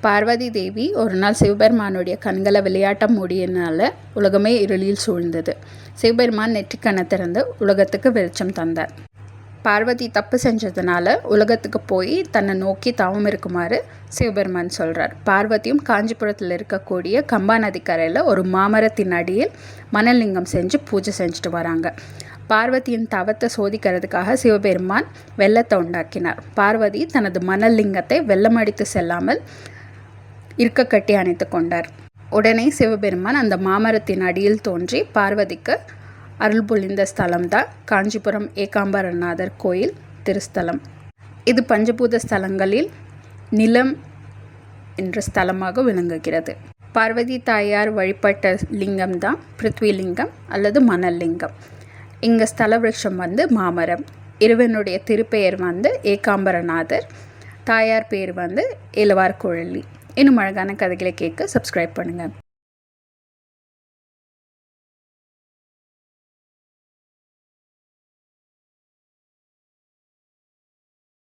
பார்வதி தேவி ஒரு நாள் சிவபெருமானுடைய கண்களை விளையாட்டம் மூடியனால உலகமே இருளில் சூழ்ந்தது. சிவபெருமான் நெற்றிக்கண்ணை திறந்து உலகத்துக்கு வெளிச்சம் தந்தார். பார்வதி தப்பு செஞ்சதுனால உலகத்துக்கு போய் தன்னை நோக்கி தவம் இருக்குமாறு சிவபெருமான் சொல்கிறார். பார்வதியும் காஞ்சிபுரத்தில் இருக்கக்கூடிய கம்பா நதிக்கரையில் ஒரு மாமரத்தின் அடியில் மணல் லிங்கம் செஞ்சு பூஜை செஞ்சுட்டு வராங்க. பார்வதியின் தவத்தை சோதிக்கிறதுக்காக சிவபெருமான் வெள்ளத்தை உண்டாக்கினார். பார்வதி தனது மணல் லிங்கத்தை வெள்ளமடித்து செல்லாமல் இருக்க கட்டி அணைத்து கொண்டார். உடனே சிவபெருமான் அந்த மாமரத்தின் அடியில் தோன்றி பார்வதிக்கு அருள் பொழிந்த ஸ்தலம்தான் காஞ்சிபுரம் ஏகாம்பரநாதர் கோயில் திருஸ்தலம். இது பஞ்சபூத ஸ்தலங்களில் நிலம் என்ற ஸ்தலமாக விளங்குகிறது. பார்வதி தாயார் வழிபட்ட லிங்கம் தான் பிருத்வி லிங்கம் அல்லது மணல் லிங்கம். இங்கே ஸ்தல விருட்சம் மாமரம். இறைவனுடைய திருப்பெயர் ஏகாம்பரநாதர். தாயார் பேர் இளவார் குழலி. இன்னும் அழகான கதைகளை கேட்க சப்ஸ்கிரைப் பண்ணுங்கள்.